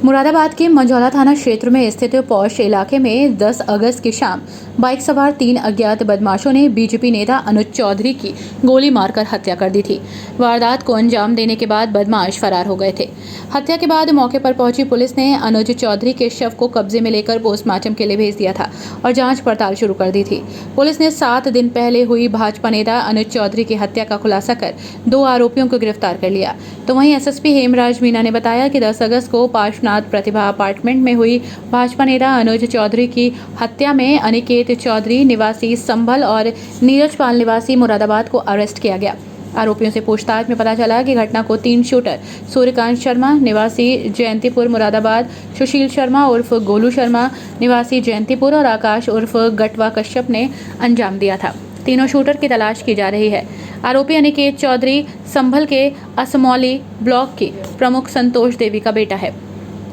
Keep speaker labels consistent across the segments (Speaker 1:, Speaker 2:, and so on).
Speaker 1: मुरादाबाद के मंझौला थाना क्षेत्र में स्थित पौष इलाके में 10 अगस्त की शाम बाइक सवार 3 अज्ञात बदमाशों ने बीजेपी नेता अनुज चौधरी की गोली मारकर हत्या कर दी थी। वारदात को अंजाम देने के बाद बदमाश फरार हो गए थे। हत्या के बाद मौके पर पहुंची पुलिस ने अनुज चौधरी के शव को कब्जे में लेकर पोस्टमार्टम के लिए भेज दिया था और जांच पड़ताल शुरू कर दी थी। पुलिस ने 7 दिन पहले हुई भाजपा नेता अनुज चौधरी की हत्या का खुलासा कर 2 आरोपियों को गिरफ्तार कर लिया। तो वहीं एसएसपी हेमराज मीना ने बताया कि 10 अगस्त को पार्श्वनाथ प्रतिभा अपार्टमेंट में हुई भाजपा नेता अनुज चौधरी की हत्या में अनिकेत चौधरी निवासी संभल और नीरज पाल निवासी मुरादाबाद को अरेस्ट किया गया। आरोपियों से पूछताछ में पता चला कि घटना को 3 शूटर सूर्यकांत शर्मा निवासी जयंतीपुर मुरादाबाद, सुशील शर्मा उर्फ गोलू शर्मा निवासी जयंतीपुर और आकाश उर्फ गटवा कश्यप ने अंजाम दिया था। तीनों शूटर की तलाश की जा रही है। आरोपी अनिकेत चौधरी संभल के असमौली ब्लॉक की प्रमुख संतोष देवी का बेटा है।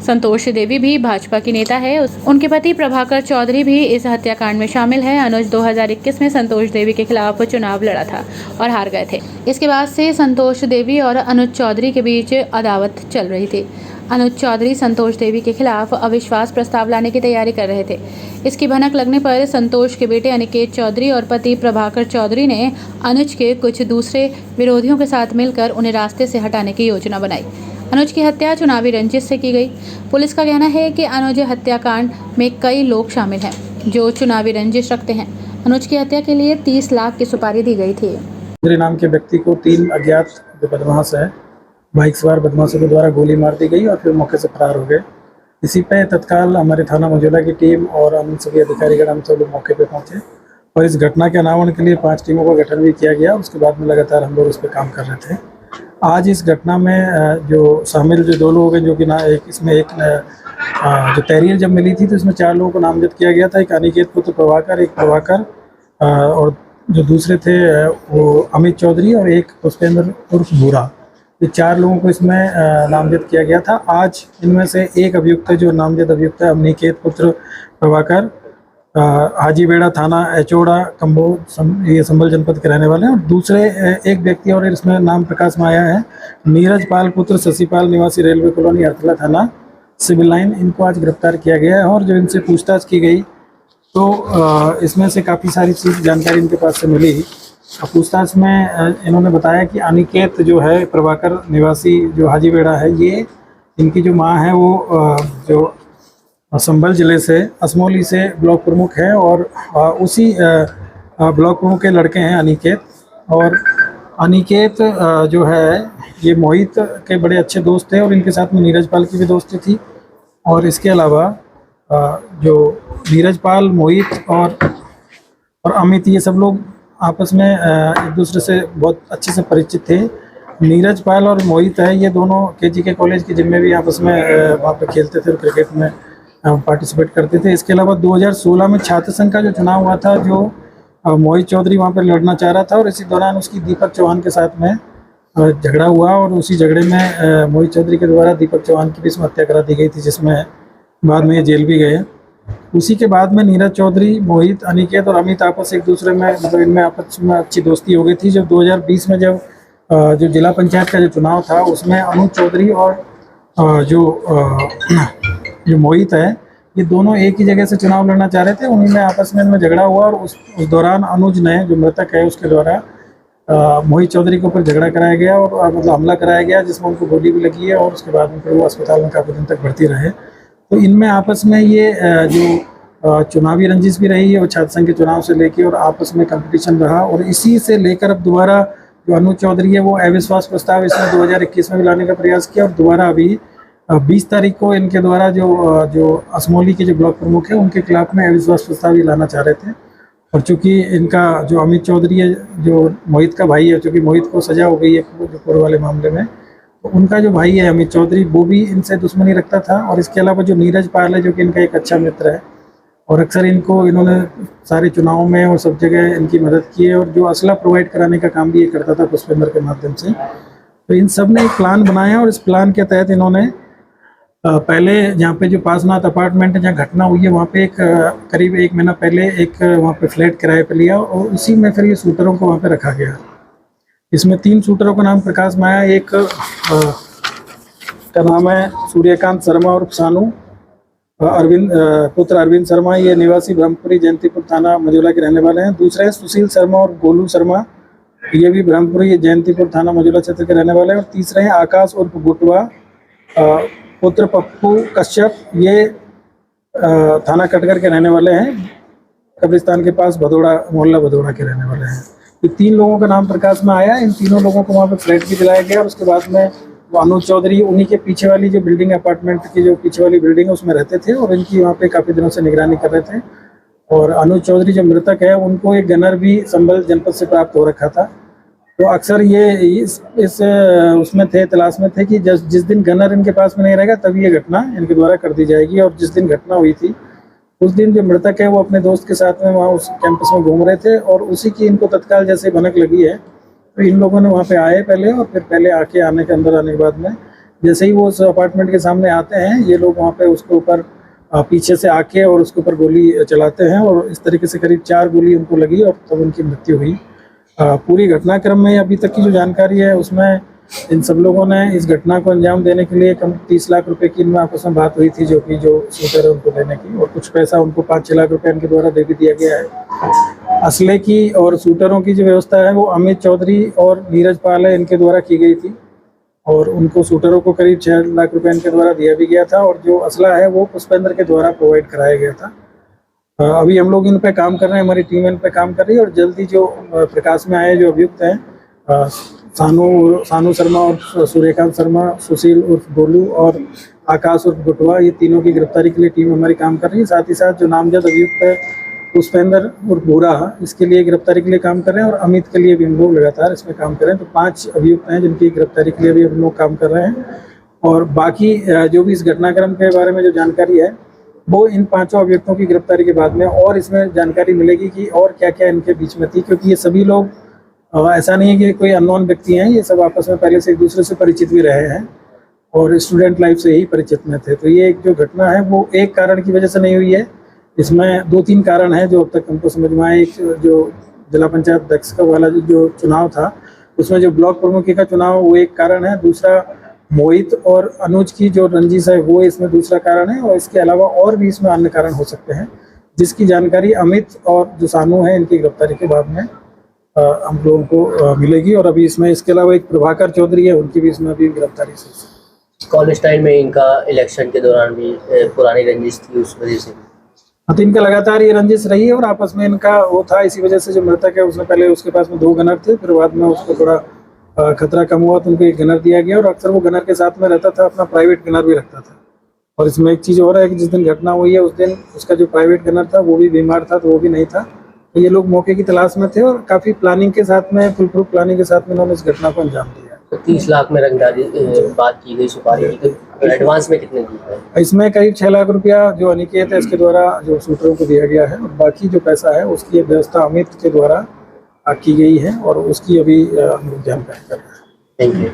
Speaker 1: संतोष देवी भी भाजपा की नेता है। उनके पति प्रभाकर चौधरी भी इस हत्याकांड में शामिल है। अनुज 2021 में संतोष देवी के खिलाफ चुनाव लड़ा था और हार गए थे। इसके बाद से संतोष देवी और अनुज चौधरी के बीच अदावत चल रही थी। अनुज चौधरी संतोष देवी के खिलाफ अविश्वास प्रस्ताव लाने की तैयारी कर रहे थे। इसकी भनक लगने पर संतोष के बेटे अनिकेत चौधरी और पति प्रभाकर चौधरी ने अनुज के कुछ दूसरे विरोधियों के साथ मिलकर उन्हें रास्ते से हटाने की योजना बनाई। अनुज की हत्या चुनावी रंजिश से की गई। पुलिस का कहना है कि अनुज हत्याकांड में कई लोग शामिल हैं जो चुनावी रंजिश रखते हैं। अनुज की हत्या के लिए 30 लाख की सुपारी दी गई थी।
Speaker 2: चौधरी नाम के व्यक्ति को 3 अज्ञात जो बदमाश है बाइक सवार बदमाशों के द्वारा गोली मार दी गई और फिर मौके से फरार हो गए। इसी पे तत्काल हमारे थाना मंझौला की टीम और अन्य सभी अधिकारीगण हम सब लोग मौके पे पहुंचे और इस घटना के अनावरण के लिए 5 टीमों का गठन भी किया गया। उसके बाद में लगातार हम लोग उस पर काम कर रहे थे। आज इस घटना में जो शामिल जो 2 लोग हैं, जो कि जो तहरीर जब मिली थी तो इसमें 4 लोगों को नामजद किया गया था। एक अनिकेत पुत्र प्रभाकर, एक प्रभाकर और जो दूसरे थे वो अमित चौधरी और एक पुष्पेंद्र उर्फ भूरा। ये 4 लोगों को इसमें नामजद किया गया था। आज इनमें से एक अभियुक्त है जो नामजद अभियुक्त है अनिकेत पुत्र प्रभाकर, हाजीबेड़ा थाना एचोड़ा कंबोज ये संभल जनपद के रहने वाले हैं। और दूसरे एक व्यक्ति और इसमें नाम प्रकाश में आया है नीरज पाल पुत्र शशिपाल निवासी रेलवे कॉलोनी अर्थला थाना सिविल लाइन। इनको आज गिरफ्तार किया गया है और जब इनसे पूछताछ की गई तो इसमें से काफ़ी सारी चीज़ जानकारी इनके पास से मिली। पूछताछ में इन्होंने बताया कि अनिकेत जो है प्रभाकर निवासी जो हाजीबेड़ा है, ये इनकी जो माँ है वो जो संभल जिले से असमौली से ब्लॉक प्रमुख है और उसी ब्लॉक प्रमुख के लड़के हैं अनिकेत। और अनिकेत जो है ये मोहित के बड़े अच्छे दोस्त थे और इनके साथ में नीरज पाल की भी दोस्ती थी। और इसके अलावा जो नीरज पाल, मोहित और अमित, ये सब लोग आपस में एक दूसरे से बहुत अच्छे से परिचित थे। नीरज पाल और मोहित है, ये दोनों केजीके कॉलेज के जिम में भी आपस में वहाँ पर खेलते थे और क्रिकेट में पार्टिसिपेट करते थे। इसके अलावा 2016 में छात्र संघ का जो चुनाव हुआ था, जो मोहित चौधरी वहाँ पर लड़ना चाह रहा था और इसी दौरान उसकी दीपक चौहान के साथ में झगड़ा हुआ और उसी झगड़े में मोहित चौधरी के द्वारा दीपक चौहान की भी इसमें हत्या करा दी गई थी, जिसमें बाद में ये जेल भी गए। उसी के बाद में नीरज चौधरी, मोहित, अनिकेत और अमित आपस एक दूसरे में मतलब इनमें आपस में अच्छी दोस्ती हो गई थी। जब 2020 में जब जो जिला पंचायत का जो चुनाव था उसमें अनुज चौधरी और जो मोहित है, ये दोनों एक ही जगह से चुनाव लड़ना चाह रहे थे। उन्हीं में आपस में इनमें झगड़ा हुआ और उस दौरान अनुज ने, जो मृतक है, उसके द्वारा मोहित चौधरी के ऊपर झगड़ा कराया गया और मतलब हमला कराया गया, जिसमें उनको गोली भी लगी है और उसके बाद में फिर वो अस्पताल में काफ़ी दिन तक भर्ती रहे। तो इनमें आपस में ये जो चुनावी रंजिश भी रही है और छात्र संघ के चुनाव से लेके और आपस में कंपटीशन रहा और इसी से लेकर अब दोबारा जो अनुज चौधरी है वो अविश्वास प्रस्ताव इसने 2021 में भी लाने का प्रयास किया और दोबारा अभी 20 तारीख को इनके द्वारा जो असमौली के जो ब्लॉक प्रमुख है उनके खिलाफ में अविश्वास प्रस्ताव ही लाना चाह रहे थे। और चूँकि इनका जो अमित चौधरी है, जो मोहित का भाई है, चूँकि मोहित को सजा हो गई है पूर्व वाले मामले में, तो उनका जो भाई है अमित चौधरी, वो भी इनसे दुश्मनी रखता था। और इसके अलावा जो नीरज पाल है, जो कि इनका एक अच्छा मित्र है और अक्सर इन्होंने सारे चुनावों में और सब जगह इनकी मदद की है और जो असला प्रोवाइड कराने का काम भी ये करता था पुष्पेंद्र के माध्यम से। तो इन सब ने एक प्लान बनाया और इस प्लान के तहत इन्होंने पहले जहाँ पे जो पार्श्वनाथ अपार्टमेंट है जहाँ घटना हुई है, वहाँ पे एक करीब 1 महीना पहले एक वहाँ पे फ्लैट किराए पे लिया और उसी में फिर ये शूटरों को वहाँ पे रखा गया। इसमें 3 शूटरों का नाम प्रकाश में आया। एक इसका नाम है सूर्यकांत शर्मा और सानू अरविंद पुत्र अरविंद शर्मा, ये निवासी ब्रह्मपुरी जयंतीपुर थाना मझौला के रहने वाले हैं। दूसरे हैं सुशील शर्मा और गोलू शर्मा, ये भी ब्रह्मपुरी जयंतीपुर थाना मझौला क्षेत्र के रहने वाले हैं। और तीसरे हैं आकाश उर्फ गुटवा पुत्र पप्पू कश्यप, ये थाना कटघर के रहने वाले हैं, कब्रिस्तान के पास भदोड़ा मोहल्ला भदोड़ा के रहने वाले हैं। ये 3 लोगों का नाम प्रकाश में आया। इन तीनों लोगों को वहाँ पे फ्लैट भी दिलाया गया और उसके बाद में वो अनुज चौधरी उन्हीं के पीछे वाली जो बिल्डिंग अपार्टमेंट की जो पीछे वाली बिल्डिंग है उसमें रहते थे और इनकी वहाँ पे काफ़ी दिनों से निगरानी कर रहे थे। और अनुज चौधरी जो मृतक है उनको एक गनर भी संभल जनपद से प्राप्त हो रखा था। तो अक्सर ये इस उसमें थे, तलाश में थे कि जिस दिन गनर इनके पास में नहीं रहेगा तभी ये घटना इनके द्वारा कर दी जाएगी। और जिस दिन घटना हुई थी उस दिन जो मृतक है वो अपने दोस्त के साथ में वहाँ उस कैंपस में घूम रहे थे और उसी की इनको तत्काल जैसे भनक लगी है तो इन लोगों ने वहाँ पे आए पहले, और फिर पहले आने के अंदर आने के बाद में जैसे ही वो उस अपार्टमेंट के सामने आते हैं ये लोग वहाँ पे उसके ऊपर पीछे से आके और उसके ऊपर गोली चलाते हैं और इस तरीके से करीब 4 गोली उनको लगी और तब उनकी मृत्यु हुई। पूरी घटनाक्रम में अभी तक की जो जानकारी है उसमें इन सब लोगों ने इस घटना को अंजाम देने के लिए कम 30 लाख रुपए की इनमें आपस में बात हुई थी, जो शूटर है उनको देने की, और कुछ पैसा उनको 5-6 लाख रुपए इनके द्वारा दे भी दिया गया है। असले की और शूटरों की जो व्यवस्था है वो अमित चौधरी और नीरज पाल है, इनके द्वारा की गई थी और उनको शूटरों को करीब 6 लाख रुपए इनके द्वारा दिया भी गया था और जो असला है वो पुष्पेंद्र के द्वारा प्रोवाइड कराया गया था। अभी हम लोग इन पे काम कर रहे हैं, हमारी टीम इन पे काम कर रही है और जल्दी जो प्रकाश में आए जो अभियुक्त हैं सानू शर्मा और सूर्यकांत शर्मा, सुशील उर्फ गोलू और आकाश उर्फ गुटवा, ये तीनों की गिरफ्तारी के लिए टीम हमारी काम कर रही है। साथ ही साथ जो नामजद अभियुक्त है पुष्पेंद्र उर्फ भूरा, इसके लिए गिरफ्तारी के लिए काम कर रहे हैं और अमित के लिए भी हम लोग लगातार इसमें काम कर रहे हैं। तो 5 अभियुक्त हैं जिनकी गिरफ्तारी के लिए भी हम लोग काम कर रहे हैं और बाकी जो भी इस घटनाक्रम के बारे में जो जानकारी है वो इन 5 अभियुक्तों की गिरफ्तारी के बाद में और इसमें जानकारी मिलेगी कि और क्या क्या इनके बीच में थी, क्योंकि ये सभी लोग ऐसा नहीं है कि कोई अननोन व्यक्ति हैं, ये सब आपस में पहले से एक दूसरे से परिचित भी रहे हैं और स्टूडेंट लाइफ से ही परिचित में थे। तो ये एक जो घटना है वो एक कारण की वजह से नहीं हुई है, इसमें 2-3 कारण हैं जो अब तक हमको समझ में आए। एक जो जिला पंचायत अध्यक्ष का वाला जो चुनाव था उसमें जो ब्लॉक प्रमुखी का चुनाव वो एक कारण है, दूसरा मोहित और अनुज की जो रंजिश है वो इसमें दूसरा कारण है और इसके अलावा और भी इसमें अन्य कारण हो सकते हैं जिसकी जानकारी अमित और जो सानू है इनकी गिरफ्तारी के बाद में हम लोगों को मिलेगी। और अभी इसमें इसके अलावा एक प्रभाकर चौधरी है, उनकी भी इसमें अभी गिरफ्तारी से।
Speaker 3: कॉलेज टाइम में इनका इलेक्शन के दौरान भी पुरानी रंजिश थी, उस वजह से
Speaker 2: हाँ, तो इनका लगातार ये रंजिश रही है और आपस में इनका वो था, इसी वजह से जो मृतक है उसने पहले उसके पास में 2 गनर थे, फिर बाद में उसको थोड़ा खतरा कम हुआ तो उनको एक गनर दिया गया और अक्सर वो गनर के साथ में रहता था, अपना प्राइवेट गनर भी रखता था। और इसमें एक चीज़ और है कि जिस दिन घटना हुई है उस दिन उसका जो प्राइवेट गनर था वो भी बीमार था, तो वो भी नहीं था। तो ये लोग मौके की तलाश में थे और काफ़ी प्लानिंग के साथ में, फुल प्रूफ प्लानिंग के साथ में उन्होंने इस घटना को अंजाम दिया।
Speaker 3: तो 30 लाख में रंगदारी बात की गई सुपारी की, तो एडवांस में कितने दी है?
Speaker 2: इसमें करीब 6 लाख रुपया जो अनिकेत है इसके द्वारा जो शूटरों को दिया गया है और बाकी जो पैसा है उसकी व्यवस्था अमित के द्वारा की गई है और उसकी अभी हम लोग जानकारी कर रहे हैं।
Speaker 3: Thank you.